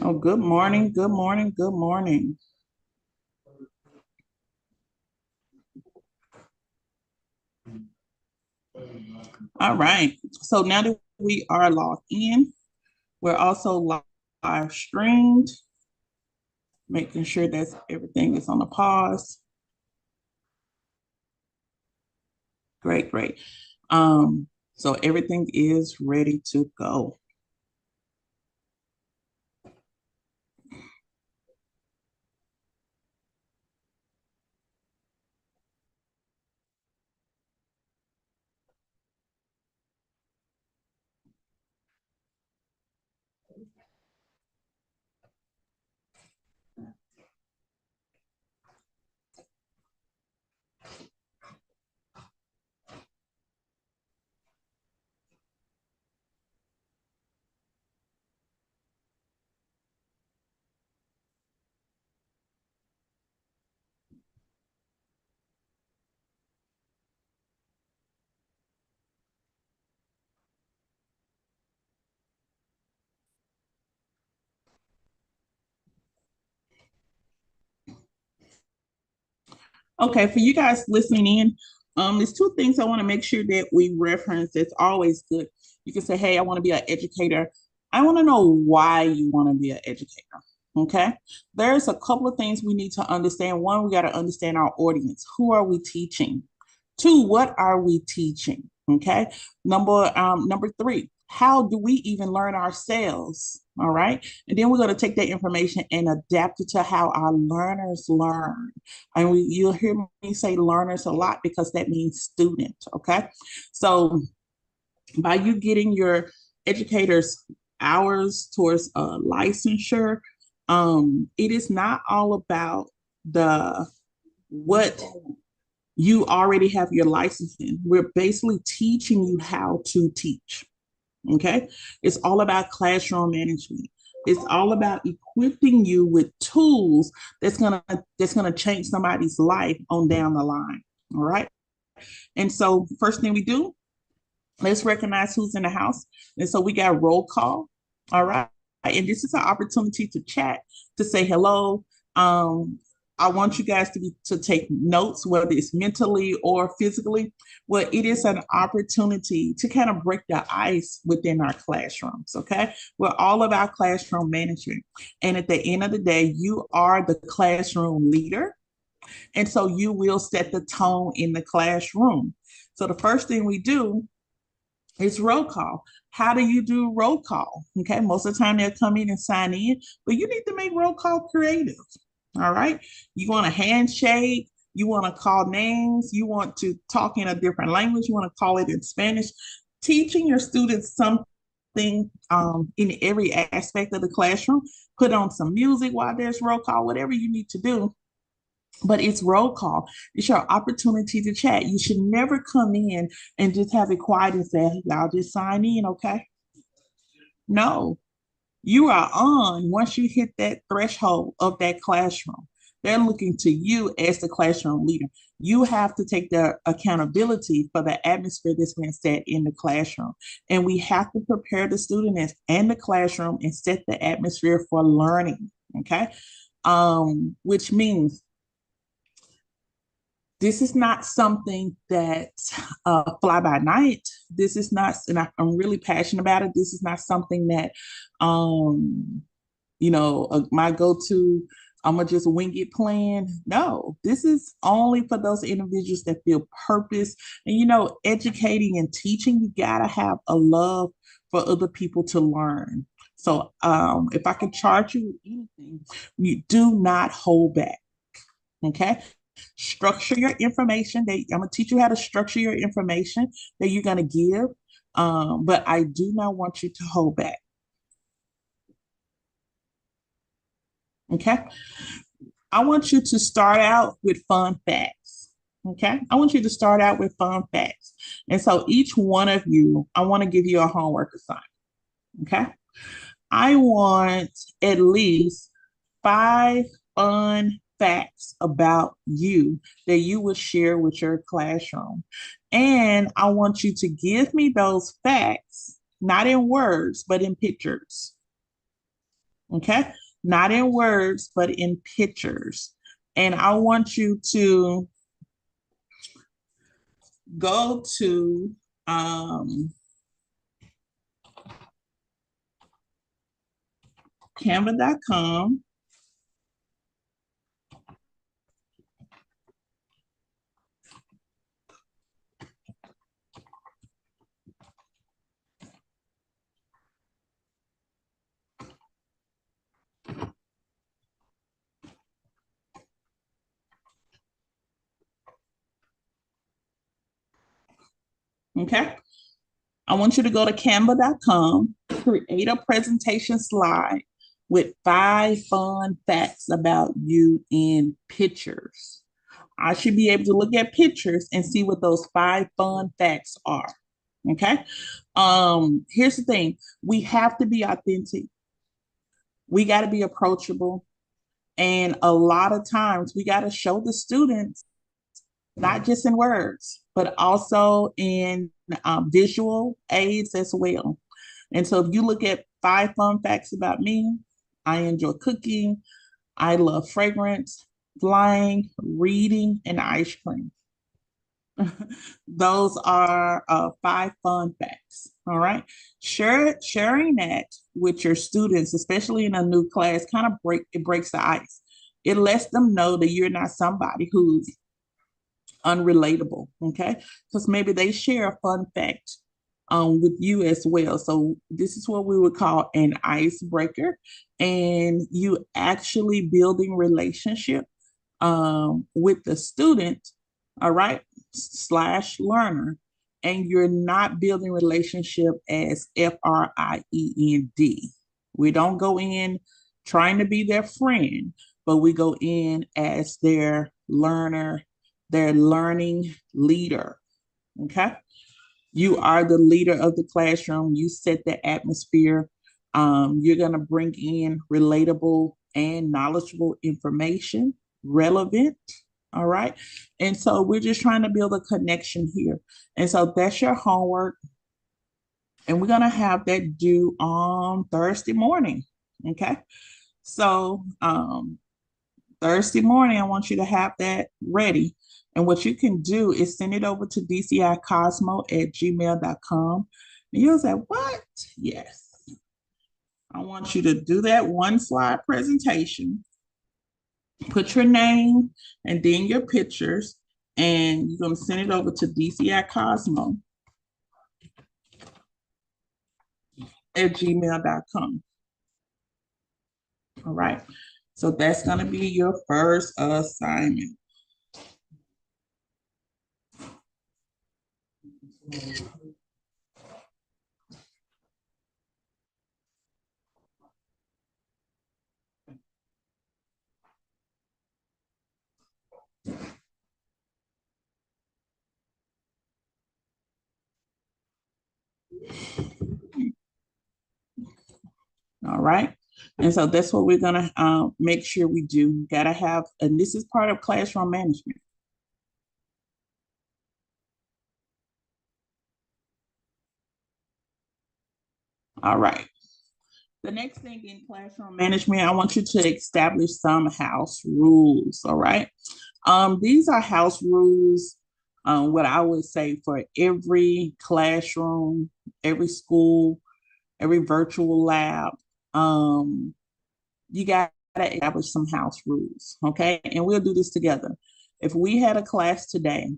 Oh, good morning, good morning, good morning. All right. So now that we are logged in, we're also live streamed, making sure that everything is on the pause. Great, great. So everything is ready to go. Okay, for you guys listening in, there's two things I want to make sure that we reference. It's always good. You can say, hey, I want to be an educator. I want to know why you want to be an educator. Okay. There's a couple of things we need to understand. One, we got to understand our audience. Who are we teaching? Two, what are we teaching? Okay. Number three, how do we even learn ourselves? All right. And then we're going to take that information and adapt it to how our learners learn. And you'll hear me say learners a lot because that means student. Okay. So by you getting your educators hours towards licensure, it is not all about the what you already have your license in. We're basically teaching you how to teach. Okay. It's all about classroom management. It's all about equipping you with tools that's gonna change somebody's life on down the line. All right. And so first thing we do, let's recognize who's in the house. And so we got roll call. All right. And this is an opportunity to chat, to say hello. Um, I want you guys to take notes, whether it's mentally or physically. Well, it is an opportunity to kind of break the ice within our classrooms. Okay. We're all about classroom management. And at the end of the day, you are the classroom leader. And so you will set the tone in the classroom. So the first thing we do, it's roll call. How do you do roll call? Okay, most of the time they'll come in and sign in, but you need to make roll call creative. All right. You want a handshake, you want to call names, you want to talk in a different language, you want to call it in Spanish. Teaching your students something in every aspect of the classroom, put on some music while there's roll call, whatever you need to do, but it's roll call. It's your opportunity to chat. You should never come in and just have it quiet and say, "Hey, y'all just sign in, okay?" No, you are on once you hit that threshold of that classroom. They're looking to you as the classroom leader. You have to take the accountability for the atmosphere that's been set in the classroom. And we have to prepare the students and the classroom and set the atmosphere for learning. Okay. Which means this is not something that fly by night. This is not, and I'm really passionate about it. This is not something that, um, my go-to, I'm gonna just wing it plan. No, this is only for those individuals that feel purpose. And educating and teaching, you gotta have a love for other people to learn. So if I can charge you with anything, you do not hold back. Okay. Structure your information. I'm gonna teach you how to structure your information that you're gonna give. But I do not want you to hold back. Okay. I want you to start out with fun facts. Okay. I want you to start out with fun facts. And so each one of you, I want to give you a homework assignment. Okay. I want at least 5 fun facts about you that you would share with your classroom. And I want you to give me those facts, not in words, but in pictures. Okay, not in words, but in pictures. And I want you to go to canva.com. Okay, I want you to go to canva.com, create a presentation slide with 5 fun facts about you in pictures. I should be able to look at pictures and see what those 5 fun facts are. Okay. Here's the thing. We have to be authentic. We got to be approachable. And a lot of times we got to show the students, not just in words, but also in visual aids as well. And so if you look at 5 fun facts about me, I enjoy cooking. I love fragrance, flying, reading, and ice cream. Those are 5 fun facts. All right. Sharing that with your students, especially in a new class, kind of breaks the ice. It lets them know that you're not somebody who's unrelatable. Okay. Because maybe they share a fun fact with you as well. So this is what we would call an icebreaker. And you actually building relationship with the student, all right, slash learner, and you're not building relationship as FRIEND. We don't go in trying to be their friend, but we go in as their learner, their learning leader. Okay. You are the leader of the classroom. You set the atmosphere. You're going to bring in relatable and knowledgeable information, relevant. All right. And so we're just trying to build a connection here. And so that's your homework. And we're going to have that due on Thursday morning. Okay. So Thursday morning, I want you to have that ready. And what you can do is send it over to DCI Cosmo at gmail.com. And you'll say, what? Yes. I want you to do that 1 slide presentation, put your name and then your pictures, and you're going to send it over to DCI Cosmo at gmail.com. All right. So that's going to be your first assignment. All right. And so that's what we're going to make sure we do. Got to have, and this is part of classroom management. All right. The next thing in classroom management, I want you to establish some house rules. All right. These are house rules, what I would say for every classroom, every school, every virtual lab. You got to establish some house rules. Okay. And we'll do this together. If we had a class today,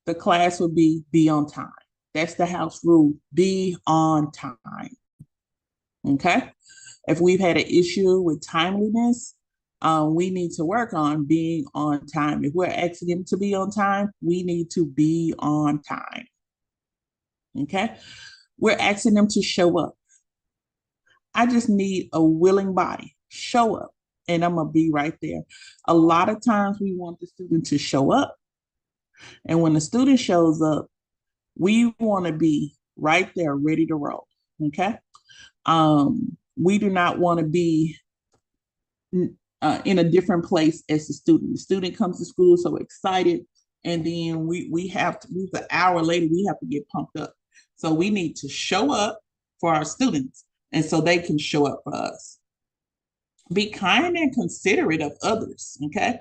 the class would be on time. That's the house rule. Be on time. Okay. If we've had an issue with timeliness, we need to work on being on time. If we're asking them to be on time, we need to be on time. Okay. We're asking them to show up. I just need a willing body. Show up. And I'm going to be right there. A lot of times we want the student to show up. And when the student shows up, we want to be right there, ready to roll. Okay. We do not want to be in a different place as the student. The student comes to school so excited, and then we have to, an hour later, we have to get pumped up. So we need to show up for our students, and so they can show up for us. Be kind and considerate of others, okay?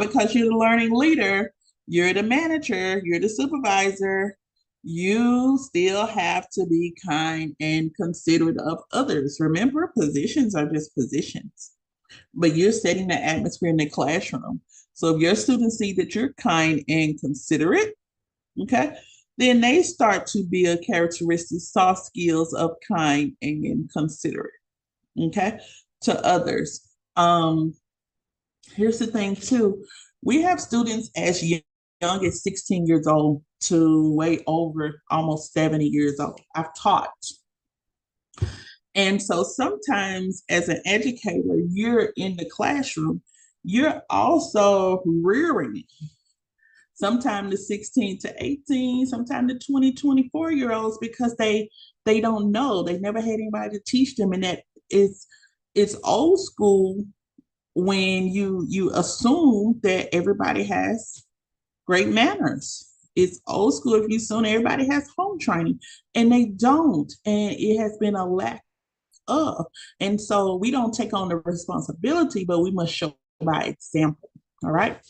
Because you're the learning leader, you're the manager, you're the supervisor, you still have to be kind and considerate of others. Remember, positions are just positions, but you're setting the atmosphere in the classroom. So if your students see that you're kind and considerate, okay, then they start to build characteristics, soft skills of kind and considerate, okay, to others. Here's the thing too. We have students as young as 16 years old to way over almost 70 years old. I've taught. And so sometimes as an educator, you're in the classroom, you're also rearing sometimes the 16 to 18, sometimes the 20, 24-year olds because they don't know. They never had anybody to teach them. And that is it's old school when you assume that everybody has great manners. It's old school if you assume everybody has home training, and they don't. And it has been a lack of. And so we don't take on the responsibility, but we must show by example. All right.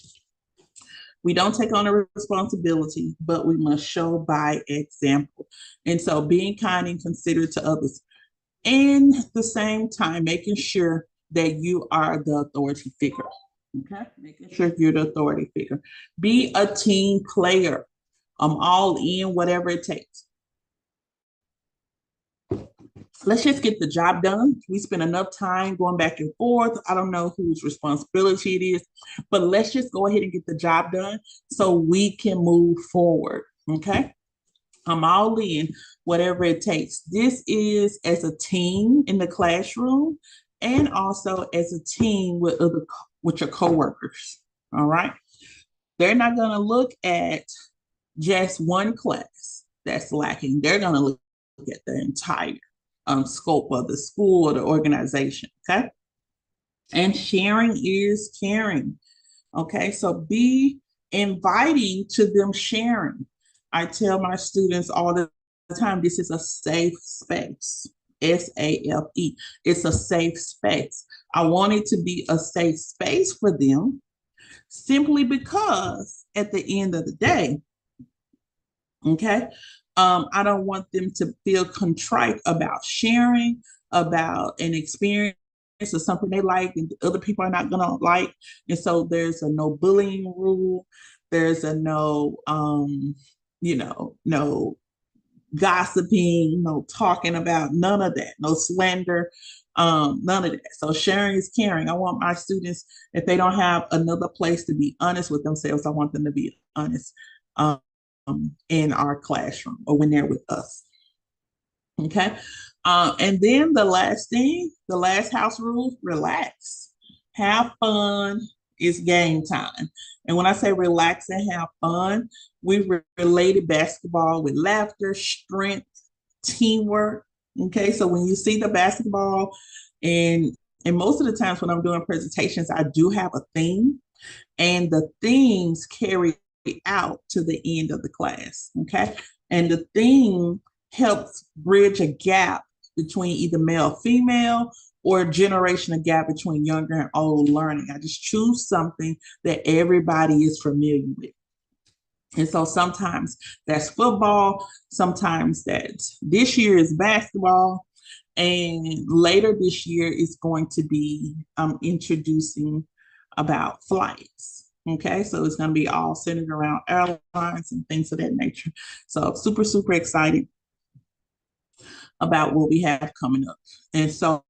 We don't take on the responsibility, but we must show by example. And so being kind and considerate to others. And at the same time, making sure that you are the authority figure. Okay, making sure you're the authority figure. Be a team player. I'm all in, whatever it takes. Let's just get the job done. We spend enough time going back and forth. I don't know whose responsibility it is, but let's just go ahead and get the job done so we can move forward. Okay. I'm all in, whatever it takes. This is as a team in the classroom and also as a team with your coworkers. All right. They're not going to look at just one class that's lacking. They're going to look at the entire scope of the school or the organization. Okay. And sharing is caring. Okay. So be inviting to them sharing. I tell my students all the time this is a safe space. SAFE. It's a safe space. I want it to be a safe space for them simply because at the end of the day, okay, I don't want them to feel contrite about sharing about an experience or something they like and other people are not going to like. And so there's a no bullying rule. There's a no, no gossiping, no talking about none of that, no slander, none of that. So sharing is caring. I want my students, if they don't have another place to be honest with themselves, I want them to be honest in our classroom or when they're with us. Okay. And then the last thing, the last house rule, relax, have fun. It's game time. And when I say relax and have fun, we related basketball with laughter, strength, teamwork. Okay. So when you see the basketball and most of the times when I'm doing presentations, I do have a theme and the themes carry out to the end of the class. Okay. And the theme helps bridge a gap between either male, female, or a generational gap between younger and old learning. I just choose something that everybody is familiar with. And so sometimes that's football, sometimes that's this year is basketball, and later this year is going to be introducing about flights. Okay, so it's going to be all centered around airlines and things of that nature. So super, super excited about what we have coming up. And so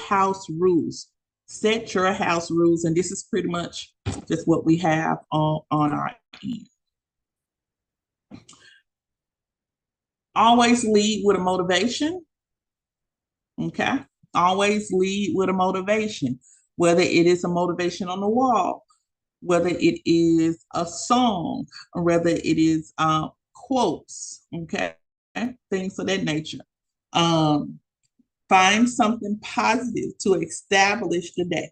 house rules, set your house rules. And this is pretty much just what we have on our end. Always lead with a motivation. Okay. Always lead with a motivation, whether it is a motivation on the wall, whether it is a song, or whether it is quotes, okay, things of that nature. Um, Find something positive to establish the day.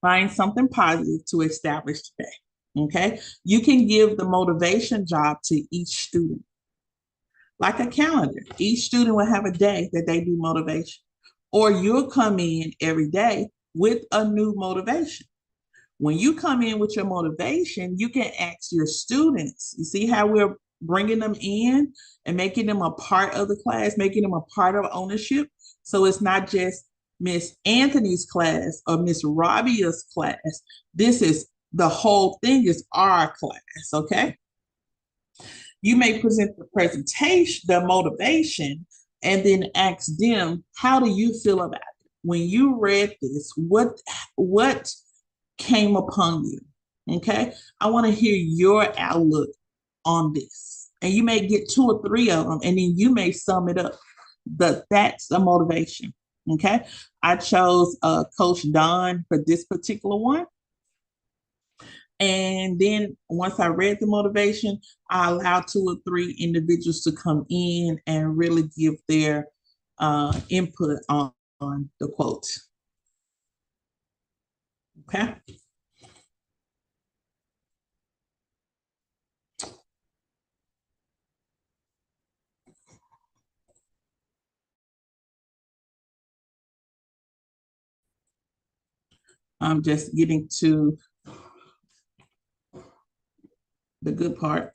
Find something positive to establish today. Okay. You can give the motivation job to each student, like a calendar. Each student will have a day that they do motivation. Or you'll come in every day with a new motivation. When you come in with your motivation, you can ask your students. You see how we're bringing them in and making them a part of the class, making them a part of ownership. So it's not just Miss Anthony's class or Miss Rabia's class. This is the whole thing is our class, okay? You may present the presentation, the motivation, and then ask them, how do you feel about it? When you read this, what came upon you? Okay. I want to hear your outlook on this. And you may get two or three of them, and then you may sum it up. That's a motivation. Okay. I chose Coach Don for this particular one. And then once I read the motivation, I allowed two or three individuals to come in and really give their input on the quote. Okay. I'm just getting to the good part.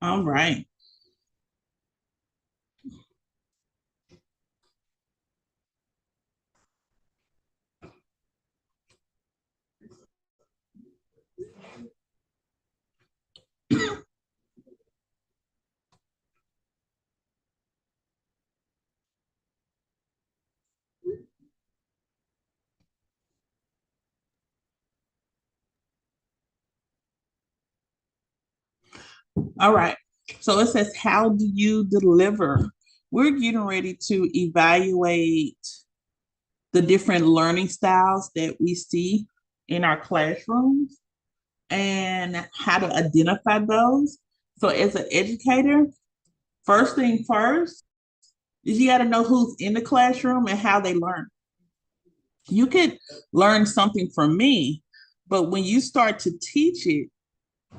All right. All right. So it says, how do you deliver? We're getting ready to evaluate the different learning styles that we see in our classrooms and how to identify those. So as an educator, first thing first is you got to know who's in the classroom and how they learn. You could learn something from me, but when you start to teach it,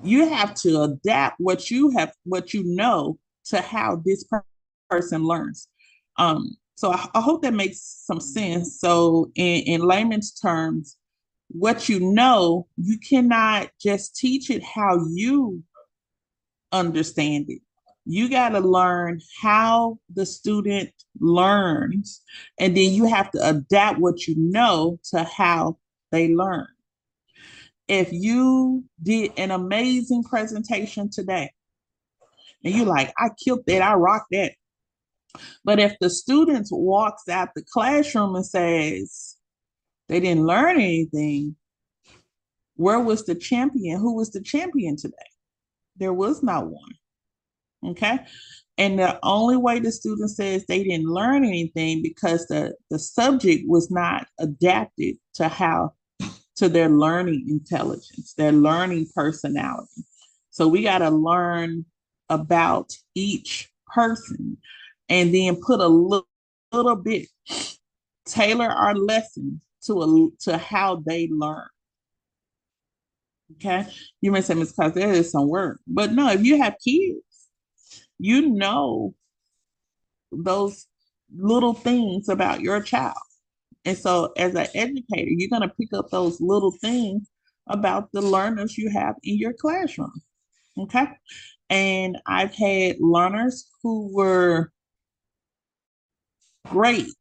you have to adapt what you know to how this person learns. So I hope that makes some sense. So in layman's terms, what you know, you cannot just teach it how you understand it. You got to learn how the student learns, and then you have to adapt what you know to how they learn. If you did an amazing presentation today and you're like, I killed that, I rocked that. But if the student walks out the classroom and says they didn't learn anything, where was the champion? Who was the champion today? There was not one. Okay. And the only way the student says they didn't learn anything because the subject was not adapted to their learning intelligence, their learning personality. So we got to learn about each person and then put a little bit, tailor our lesson to how they learn. Okay. You may say, Ms. Cause there is some work. But no, if you have kids, you know those little things about your child. And so as an educator, you're going to pick up those little things about the learners you have in your classroom. Okay. And I've had learners who were great,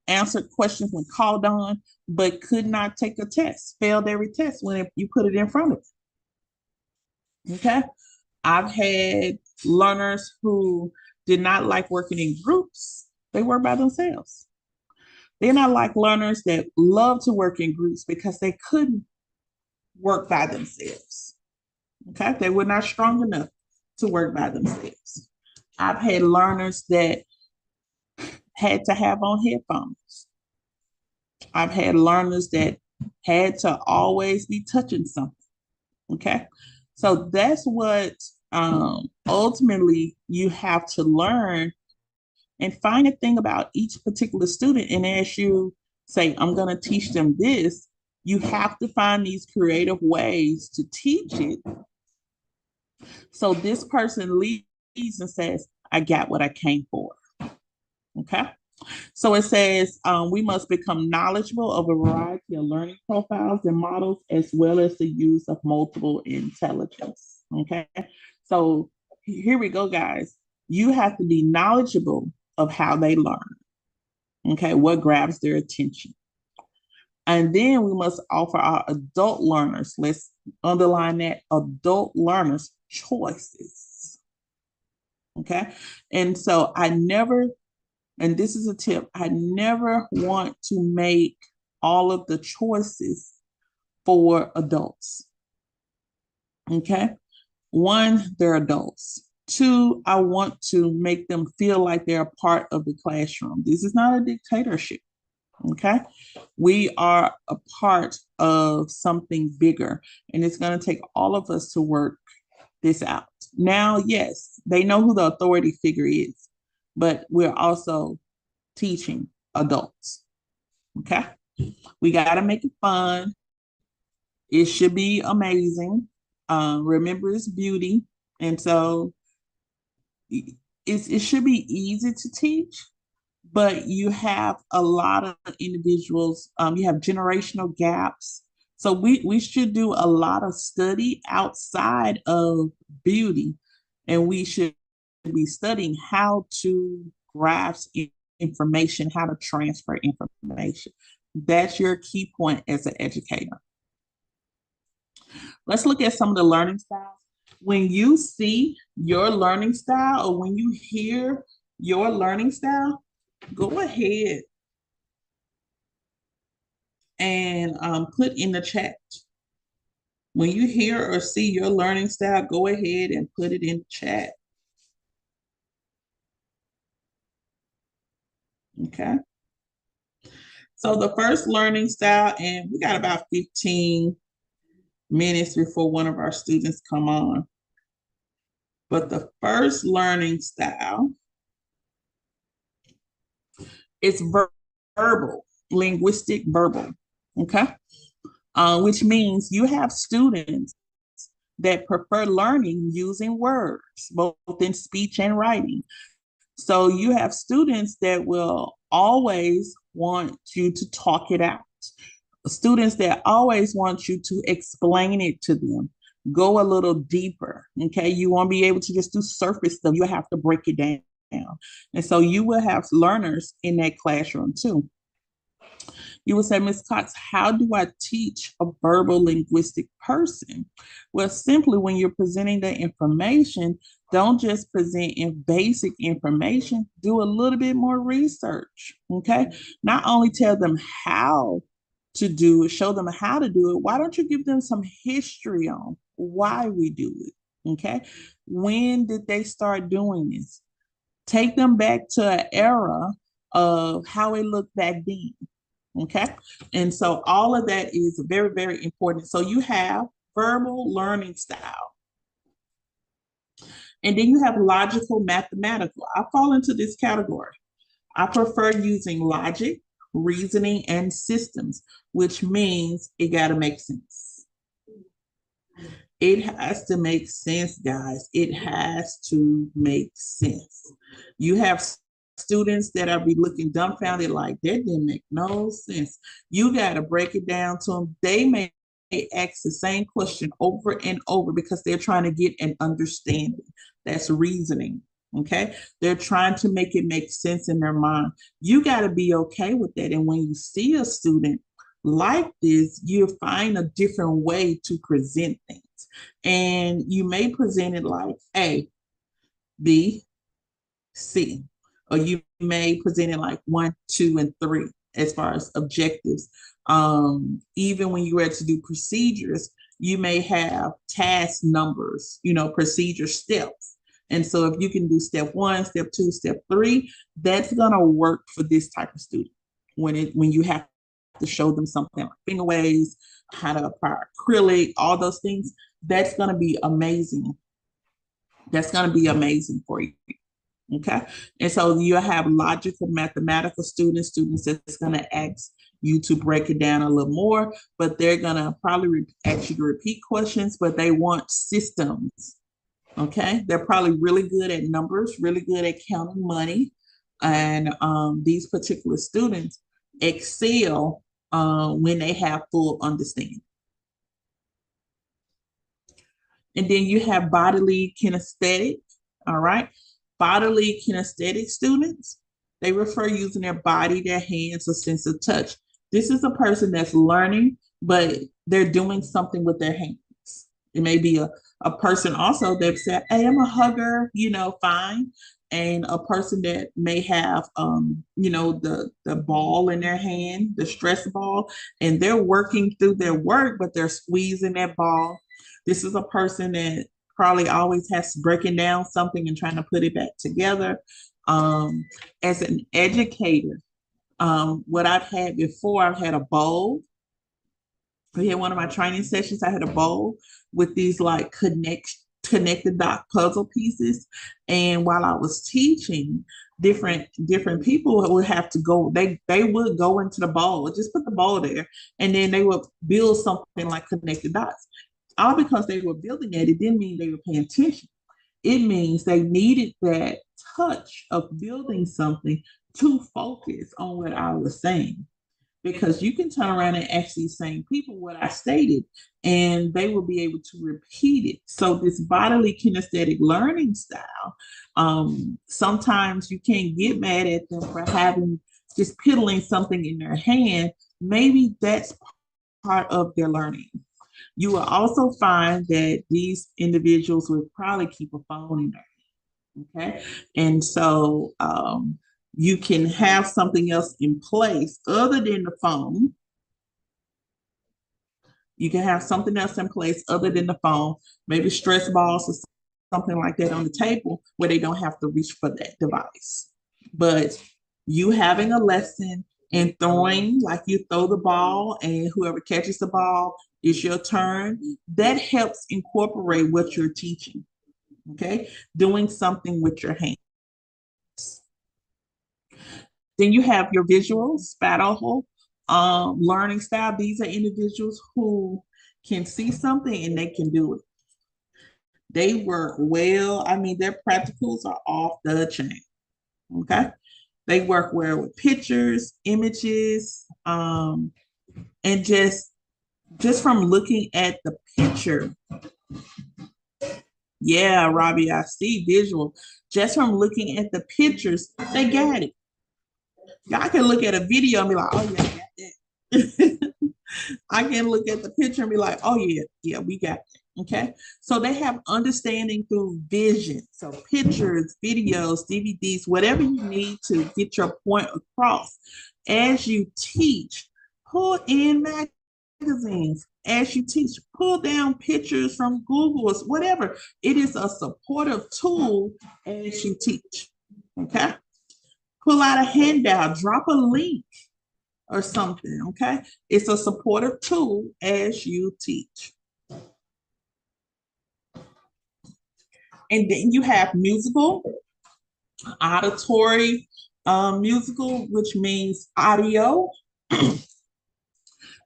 answered questions when called on, but could not take a test, failed every test when you put it in front of them. Okay. I've had learners who did not like working in groups, they work by themselves. They're not like learners that love to work in groups because they couldn't work by themselves. Okay. They were not strong enough to work by themselves. I've had learners that had to have on headphones. I've had learners that had to always be touching something. Okay. So that's what ultimately you have to learn and find a thing about each particular student. And as you say, I'm going to teach them this, you have to find these creative ways to teach it. So this person leaves and says, I got what I came for. Okay. So it says we must become knowledgeable of a variety of learning profiles and models, as well as the use of multiple intelligence. Okay. So here we go, guys. You have to be knowledgeable of how they learn. Okay. What grabs their attention. And then we must offer our adult learners, let's underline that, adult learners choices. Okay. And so and this is a tip, I never want to make all of the choices for adults. Okay. One, they're adults. Two, I want to make them feel like they're a part of the classroom. This is not a dictatorship. Okay. We are a part of something bigger, and it's going to take all of us to work this out. Now, yes, they know who the authority figure is, but we're also teaching adults. Okay. We got to make it fun. It should be amazing. Remember, it's beauty. And so it should be easy to teach, but you have a lot of individuals, you have generational gaps. So we should do a lot of study outside of beauty, and we should be studying how to grasp information, how to transfer information. That's your key point as an educator. Let's look at some of the learning styles. When you see your learning style, or when you hear your learning style, go ahead and put in the chat. When you hear or see your learning style, go ahead and put it in the chat. Okay. So the first learning style, and we got about 15 minutes before one of our students come on. But the first learning style is verbal, linguistic verbal. Okay. Which means you have students that prefer learning using words, both in speech and writing. So you have students that will always want you to talk it out. Students that always want you to explain it to them. Go a little deeper. Okay. You won't be able to just do surface stuff. You have to break it down. And so you will have learners in that classroom too. You would say, Ms. Cox, how do I teach a verbal linguistic person? Well, simply when you're presenting the information, don't just present in basic information, do a little bit more research, okay? Not only tell them how to do it, show them how to do it, why don't you give them some history on why we do it, okay? When did they start doing this? Take them back to an era of how it looked back then. Okay. And so all of that is very, very important. So you have verbal learning style. And then you have logical mathematical. I fall into this category. I prefer using logic, reasoning, and systems, which means it got to make sense. It has to make sense, guys. It has to make sense. You have students that are be looking dumbfounded like that didn't make no sense. You got to break it down to them. They may ask the same question over and over because they're trying to get an understanding. That's reasoning. Okay. They're trying to make it make sense in their mind. You got to be okay with that. And when you see a student like this, you find a different way to present things. And you may present it like A, B, C, or you may present it like 1, 2, and 3 as far as objectives. Even when you're ready to do procedures, you may have task numbers, procedure steps. And so if you can do step 1, step 2, step 3, that's gonna work for this type of student. When you have to show them something like finger waves, how to apply acrylic, all those things, that's gonna be amazing. That's gonna be amazing for you. Okay. And so you'll have logical mathematical students that's going to ask you to break it down a little more, but they're going to probably ask you to repeat questions, but they want systems. Okay. They're probably really good at numbers, really good at counting money. And these particular students excel when they have full understanding. And then you have bodily kinesthetic, all right? Bodily kinesthetic students, they refer using their body, their hands, or sense of touch. This is a person that's learning, but they're doing something with their hands. It may be a person also that said, hey, I'm a hugger, fine. And a person that may have, the ball in their hand, the stress ball, and they're working through their work, but they're squeezing that ball. This is a person that probably always has breaking down something and trying to put it back together. As an educator, what I've had before, I've had a bowl. We had one of my training sessions. I had a bowl with these like connected dot puzzle pieces. And while I was teaching, different people would have to go, they would go into the bowl, just put the bowl there, and then they would build something like connected dots. All because they were building it, it didn't mean they were paying attention. It means they needed that touch of building something to focus on what I was saying. Because you can turn around and ask these same people what I stated, and they will be able to repeat it. So this bodily kinesthetic learning style, sometimes you can't get mad at them for having just piddling something in their hand. Maybe that's part of their learning. You will also find that these individuals will probably keep a phone in there. Okay. And so you can have something else in place other than the phone. You can have something else in place other than the phone, maybe stress balls or something like that on the table where they don't have to reach for that device. But you having a lesson and throwing, like you throw the ball and whoever catches the ball, it's your turn. That helps incorporate what you're teaching. Okay. Doing something with your hands. Then you have your visual, spatial learning style. These are individuals who can see something and they can do it. They work well. I mean, their practicals are off the chain. Okay. They work well with pictures, images, and just from looking at the picture. Yeah, Robbie, I see visual. Just from looking at the pictures, they got it. Y'all can look at a video and be like, oh yeah, I got that. I can look at the picture and be like, oh yeah, we got it. Okay. So they have understanding through vision. So pictures, videos, DVDs, whatever you need to get your point across. As you teach, pull in magazines. As you teach, pull down pictures from Google, whatever. It is a supportive tool as you teach. Okay. Pull out a handout, drop a link or something. Okay. It's a supportive tool as you teach. And then you have musical, auditory, musical, which means audio.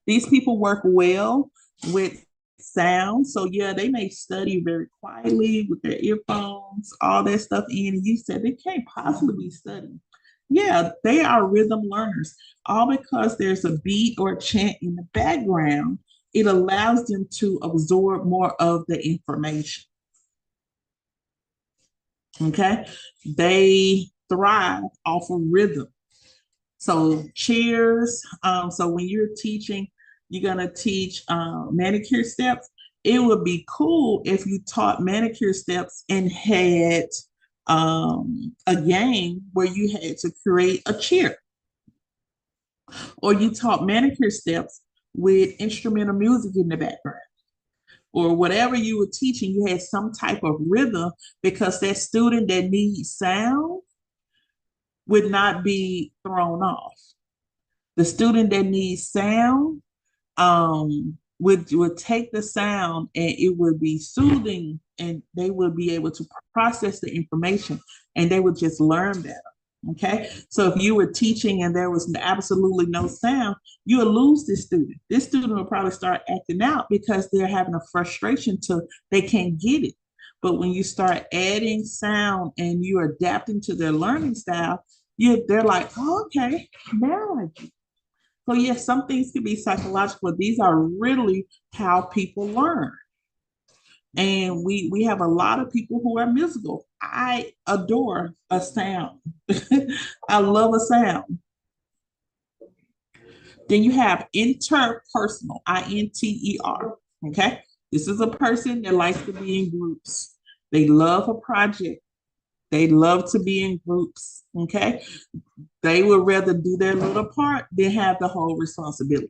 These people work well with sound. So yeah, they may study very quietly with their earphones, all that stuff in. And you said they can't possibly be studying. Yeah, they are rhythm learners. All because there's a beat or a chant in the background, it allows them to absorb more of the information. Okay. They thrive off of rhythm. So cheers. So when you're teaching, you're gonna teach manicure steps. It would be cool if you taught manicure steps and had a game where you had to create a cheer, or you taught manicure steps with instrumental music in the background, or whatever you were teaching, you had some type of rhythm because that student that needs sound would not be thrown off. The student that needs sound would take the sound and it would be soothing and they will be able to process the information, and they would just learn better. Okay, so if you were teaching and there was absolutely no sound, you will lose this student. This student will probably start acting out because they're having a frustration to they can't get it. But when you start adding sound and you're adapting to their learning style, they're like, oh, okay, now I get it. So yes, some things can be psychological, but these are really how people learn. And we have a lot of people who are musical. I adore a sound. I love a sound. Then you have interpersonal, INTER. Okay. This is a person that likes to be in groups. They love a project. They love to be in groups. Okay. They would rather do their little part than have the whole responsibility.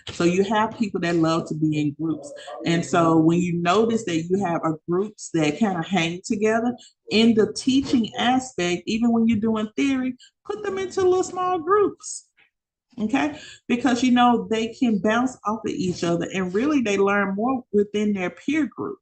So you have people that love to be in groups. And so when you notice that you have a groups that kind of hang together in the teaching aspect, even when you're doing theory, put them into little small groups. Okay, because they can bounce off of each other and really they learn more within their peer group.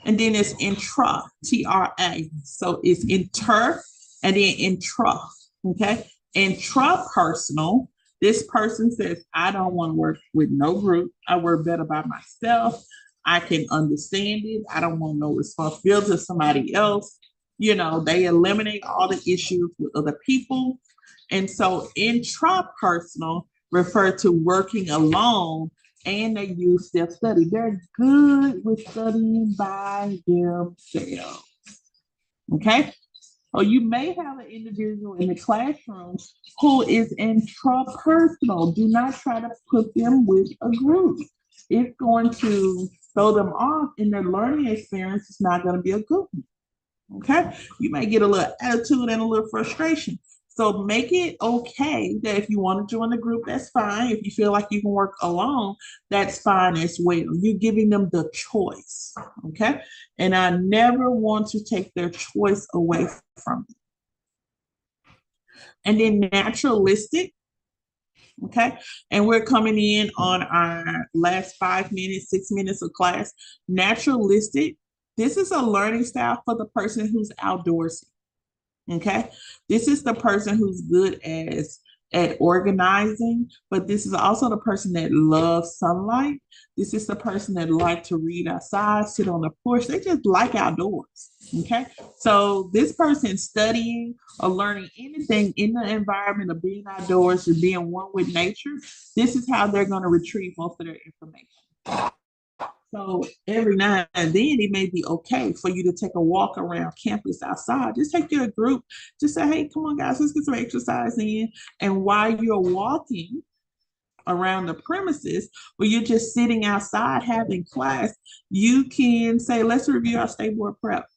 And then it's intra, TRA. So it's inter and then intra. Okay, intrapersonal. This person says, I don't want to work with no group. I work better by myself. I can understand it. I don't want no responsibility of somebody else. They eliminate all the issues with other people. And so intrapersonal refer to working alone, and they use self-study. They're good with studying by themselves. Okay? Or you may have an individual in the classroom who is intrapersonal. Do not try to put them with a group. It's going to throw them off in their learning experience. It's not going to be a good one. Okay? You may get a little attitude and a little frustration. So make it okay that if you want to join the group, that's fine. If you feel like you can work alone, that's fine as well. You're giving them the choice. Okay? And I never want to take their choice away from them. And then naturalistic. Okay. And we're coming in on our last 5 minutes, 6 minutes of class. Naturalistic. This is a learning style for the person who's outdoorsy. Okay. This is the person who's good at organizing, but this is also the person that loves sunlight. This is the person that like to read outside, sit on the porch. They just like outdoors. Okay. So this person studying or learning anything in the environment of being outdoors and being one with nature, this is how they're going to retrieve most of their information. So every now and then it may be okay for you to take a walk around campus outside. Just take your group, just say, hey, come on, guys, let's get some exercise in. And while you're walking around the premises, where you're just sitting outside having class, you can say, let's review our state board prep.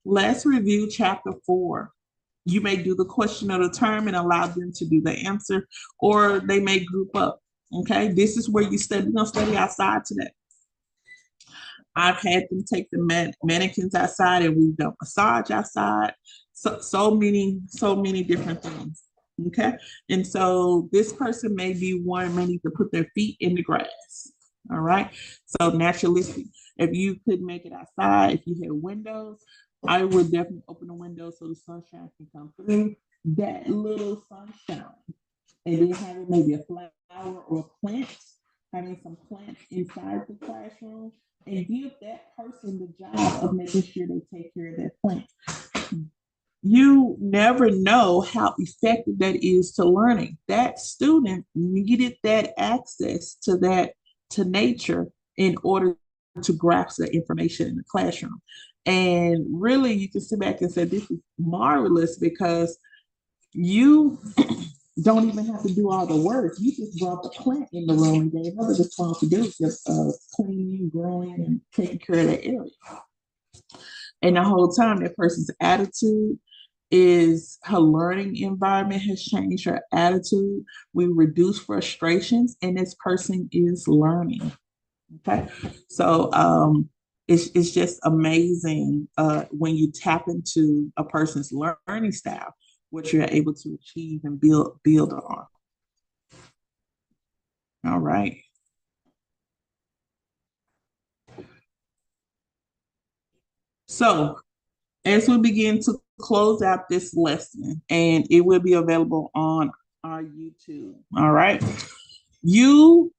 Let's review chapter 4. You may do the question of the term and allow them to do the answer, or they may group up. Okay, this is where you study. We're going to study outside today. I've had them take the mannequins outside and we've done massage outside. So many different things. Okay. And so this person may need to put their feet in the grass. All right. So naturalistic. If you could make it outside, if you had windows, I would definitely open the window so the sunshine can come through. That little sunshine. And then having maybe a flower or a plant, having some plants inside the classroom, and give that person the job of making sure they take care of that plant. You never know how effective that is to learning. That student needed that access to nature in order to grasp the information in the classroom. And really, you can sit back and say, this is marvelous because you don't even have to do all the work. You just brought the plant in the room and gave her the responsibility of cleaning, growing, and taking care of that area. And the whole time, that person's attitude is her learning environment has changed her attitude. We reduce frustrations, and this person is learning. Okay, so it's just amazing when you tap into a person's learning style, what you're able to achieve and build on. All right. So as we begin to close out this lesson, and it will be available on our YouTube. All right.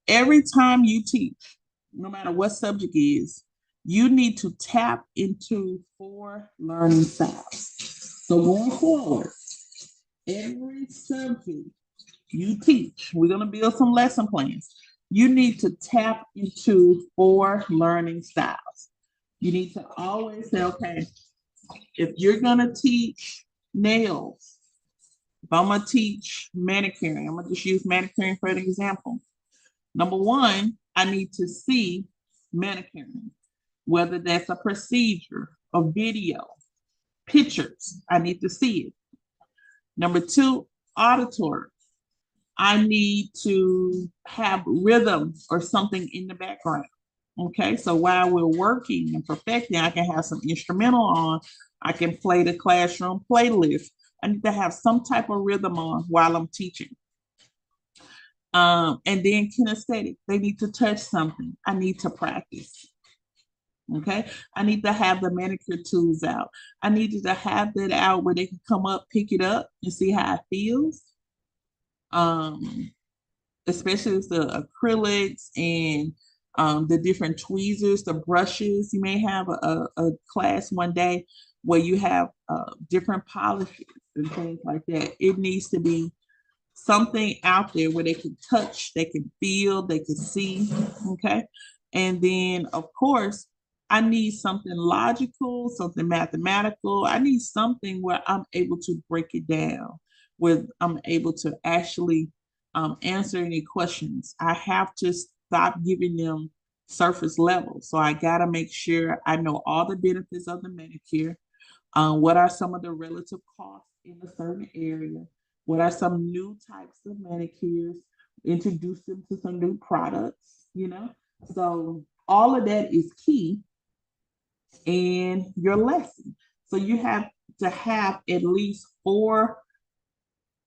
Every time you teach, no matter what subject is, you need to tap into 4 learning styles. So going forward, every subject you teach, we're going to build some lesson plans. You need to tap into 4 learning styles. You need to always say, okay, if you're going to teach nails, if I'm going to teach manicuring, I'm going to just use manicuring for an example. Number one, I need to see manicuring, whether that's a procedure, a video, pictures. I need to see it. Number two, auditory. I need to have rhythm or something in the background. Okay, so while we're working and perfecting, I can have some instrumental on. I can play the classroom playlist. I need to have some type of rhythm on while I'm teaching. And then kinesthetic, they need to touch something. I need to practice. Okay, I need to have the manicure tools out. I need to have that out where they can come up, pick it up, and see how it feels. Especially with the acrylics and the different tweezers, the brushes. You may have a class one day where you have different polishes and things like that. It needs to be something out there where they can touch, they can feel, they can see. Okay. And then, of course, I need something logical, something mathematical. I need something where I'm able to break it down, where I'm able to actually answer any questions. I have to stop giving them surface level. So I got to make sure I know all the benefits of the manicure. What are some of the relative costs in a certain area? What are some new types of manicures? Introduce them to some new products, you know? So all of that is key in your lesson. So you have to have at least 4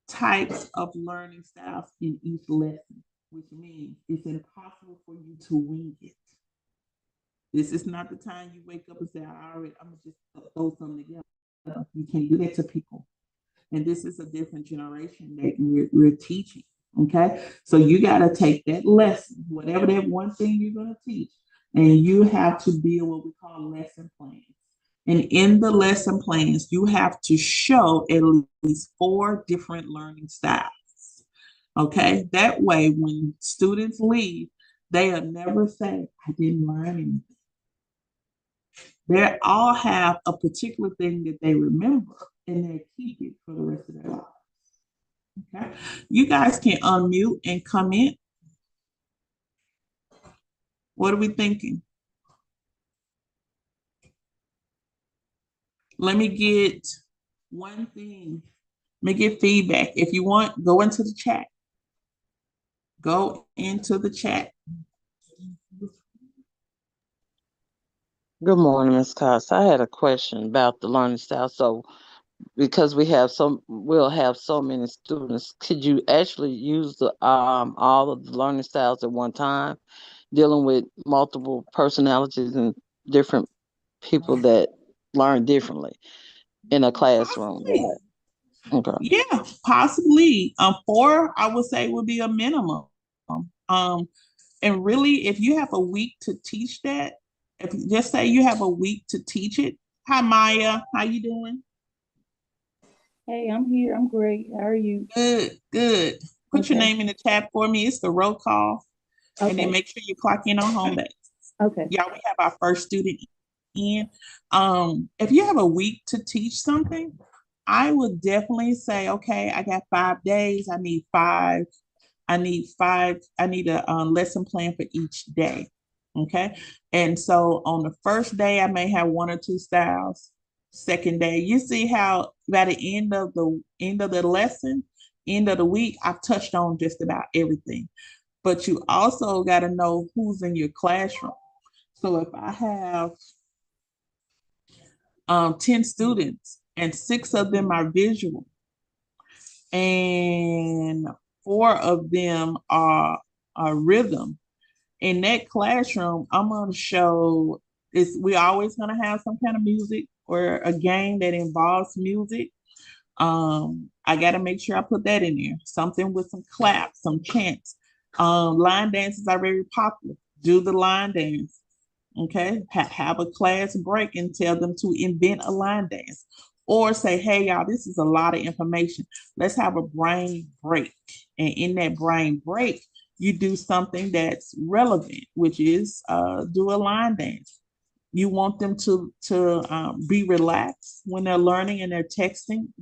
types of learning styles in each lesson, which means it's impossible for you to wing it. This is not the time you wake up and say, I'm gonna just throw something together. You can't do that to people. And this is a different generation that we're teaching. Okay. So you got to take that lesson, whatever that one thing you're going to teach, and you have to build what we call lesson plans. And in the lesson plans, you have to show at least 4 different learning styles. Okay. That way, when students leave, they'll never say, I didn't learn anything. They all have a particular thing that they remember and they keep it for the rest of their lives. Okay. You guys can unmute and comment. What are we thinking? Let me get one thing. Let me get feedback. If you want, go into the chat. Go into the chat. Good morning, Ms. Cox. I had a question about the learning style. So, because we'll have so many students, could you actually use the all of the learning styles at one time, dealing with multiple personalities and different people that learn differently in a classroom? Possibly. Okay. Yeah, possibly. 4, I would say, would be a minimum. Um, and really, if you have a week to teach that, if just say you have a week to teach it. Hi, Maya. How you doing? Hey, I'm here. I'm great. How are you? Good, good. Put your Okay. name in the chat for me. It's the roll call. And then Okay. make sure you clock in on home base. Okay. Yeah, we have our first student in. If you have a week to teach something, I would definitely say, okay, I got 5 days. I need five. I need a lesson plan for each day. Okay. And so on the first day, I may have 1 or 2 styles. Second day, you see how by the end of the lesson, end of the week, I've touched on just about everything. But you also got to know who's in your classroom. So if I have 10 students and 6 of them are visual and 4 of them are rhythm, in that classroom, I'm going to show we're always going to have some kind of music or a game that involves music. I got to make sure I put that in there. Something with some claps, some chants. Line dances are very popular. Do the line dance. Okay. Have a class break and tell them to invent a line dance. Or say, hey, y'all, this is a lot of information. Let's have a brain break. And in that brain break, you do something that's relevant, which is do a line dance. You want them to be relaxed when they're learning and they're testing,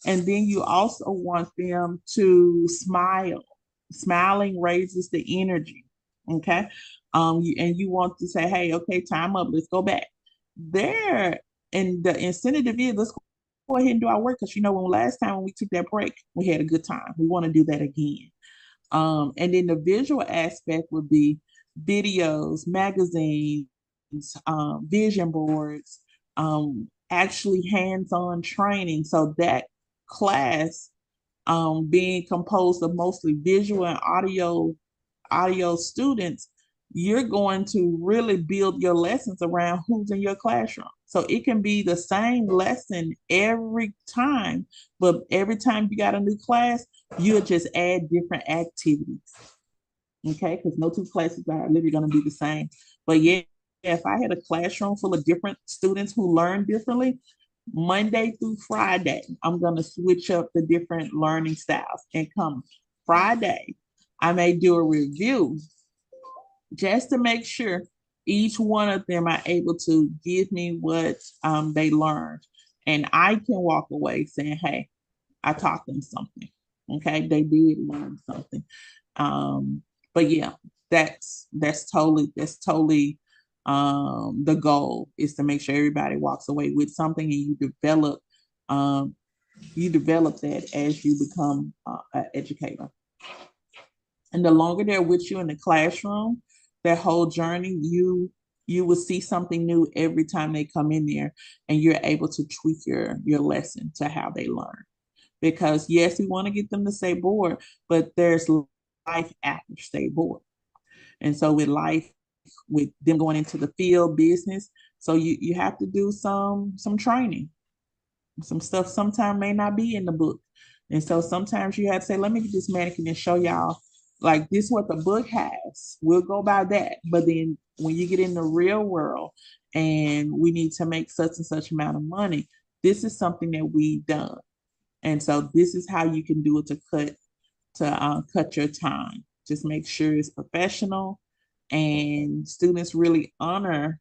and then you also want them to smile. Smiling raises the energy. Okay, and you want to say, hey, okay, time up, let's go back there. And the incentive is, let's go ahead and do our work, because when last time when we took that break, we had a good time. We want to do that again. And then the visual aspect would be videos, magazines, vision boards, actually hands-on training. So that class, being composed of mostly visual and audio students, you're going to really build your lessons around who's in your classroom. So it can be the same lesson every time, but every time you got a new class, you'll just add different activities. Okay, because no two classes are literally going to be the same. But yeah, if I had a classroom full of different students who learn differently, Monday through Friday, I'm going to switch up the different learning styles. And come Friday, I may do a review just to make sure each one of them are able to give me what they learned. And I can walk away saying, hey, I taught them something. Okay, they did learn something. Um, but yeah, that's totally the goal is to make sure everybody walks away with something, and um, you develop that as you become an educator. And the longer they're with you in the classroom, their whole journey, you will see something new every time they come in there, and you're able to tweak your lesson to how they learn. Because yes, we want to get them to stay bored, but there's life after stay bored. And so with life, with them going into the field business, so you have to do some training. Some stuff sometimes may not be in the book. And so sometimes you have to say, let me get this mannequin and show y'all, like, this is what the book has. We'll go by that. But then when you get in the real world and we need to make such and such amount of money, this is something that we've done. And so this is how you can do it to cut your time. Just make sure it's professional, and students really honor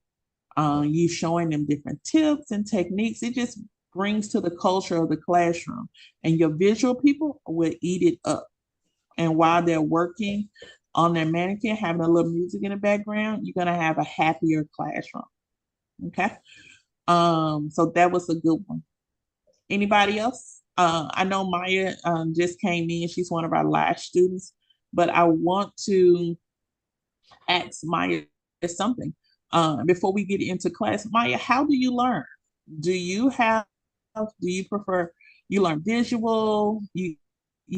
you showing them different tips and techniques. It just brings to the culture of the classroom, and your visual people will eat it up. And while they're working on their mannequin, having a little music in the background, you're gonna have a happier classroom. Okay. So that was a good one. Anybody else? I know Maya just came in. She's one of our last students, but I want to ask Maya something before we get into class. Maya, how do you learn? Do you have? Do you prefer? You learn visual. You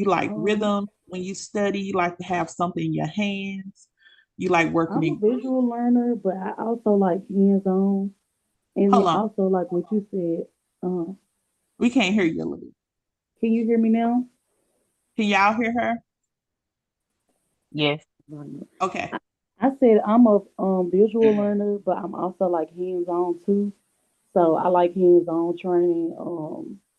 like Um, rhythm when you study. You like to have something in your hands. You like working I'm a in groups. visual learner, but I also like hands-on, and Hold then on, also like what you said. we can't hear you a little bit. Can you hear me now? Can y'all hear her? Yes. Okay. I, I said I'm a visual learner, but I'm also like hands-on too. So I like hands-on training.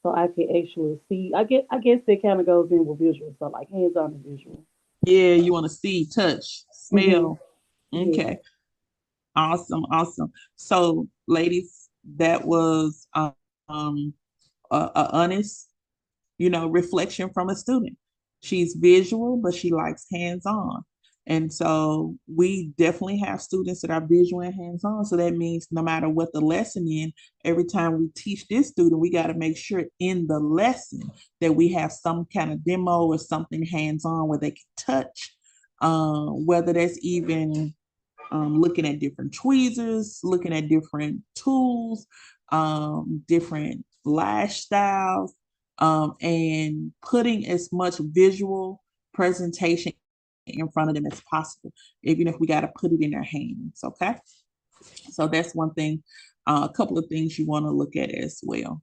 So I can actually see. I guess that kind of goes in with visual. So like hands-on and visual. Yeah, you want to see, touch, Mhm. smell. Yeah. Okay. Awesome, awesome. So, ladies, that was a honest, reflection from a student. She's visual, but she likes hands-on. And so we definitely have students that are visual and hands-on. So that means no matter what the lesson in, every time we teach this student, we got to make sure in the lesson that we have some kind of demo or something hands-on where they can touch, whether that's even looking at different tweezers, looking at different tools, different lash styles, and putting as much visual presentation in front of them as possible, even if we got to put it in their hands. Okay. So that's one thing, a couple of things you want to look at as well.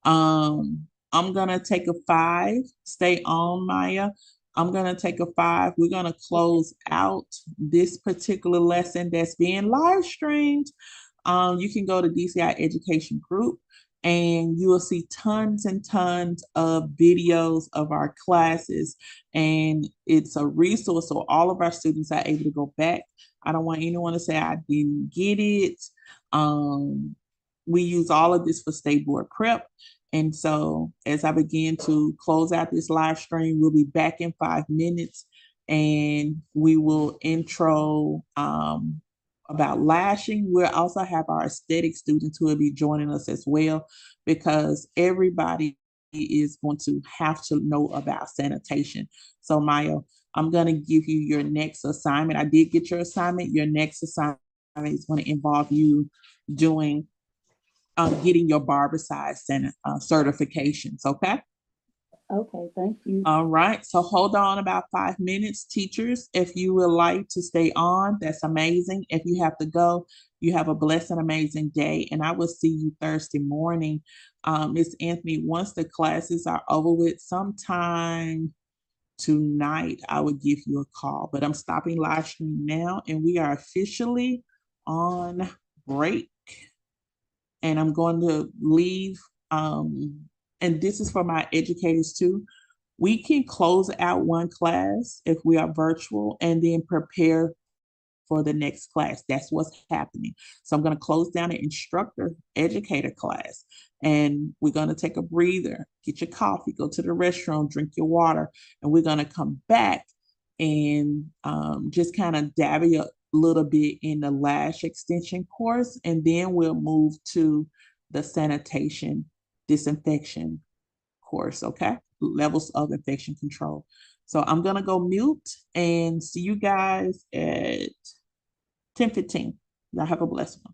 I'm gonna take a 5. Stay on, Maya. I'm gonna take a 5. We're gonna close out this particular lesson that's being live streamed. You can go to DCI Education Group and you will see tons and tons of videos of our classes. And it's a resource so all of our students are able to go back. I don't want anyone to say I didn't get it. We use all of this for state board prep. And so as I begin to close out this live stream, we'll be back in 5 minutes and we will intro about lashing. We'll also have our aesthetic students who will be joining us as well, because everybody is going to have to know about sanitation. So Maya, I'm going to give you your next assignment. I did get your assignment. Your next assignment is going to involve you doing getting your Barbicide certifications, okay? Okay, thank you. All right, so hold on about 5 minutes. Teachers, if you would like to stay on, that's amazing. If you have to go, you have a blessed and amazing day, and I will see you Thursday morning. Miss Anthony, once the classes are over with, sometime tonight, I will give you a call, but I'm stopping live stream now, and we are officially on break. And I'm going to leave. And this is for my educators too. We can close out one class if we are virtual and then prepare for the next class. That's what's happening. So I'm going to close down an instructor educator class and we're going to take a breather, get your coffee, go to the restroom, drink your water, and we're going to come back and just kind of dabby a little bit in the lash extension course, and then we'll move to the sanitation disinfection course, okay? Levels of infection control. So I'm gonna go mute and see you guys at 10:15. Y'all have a blessed one.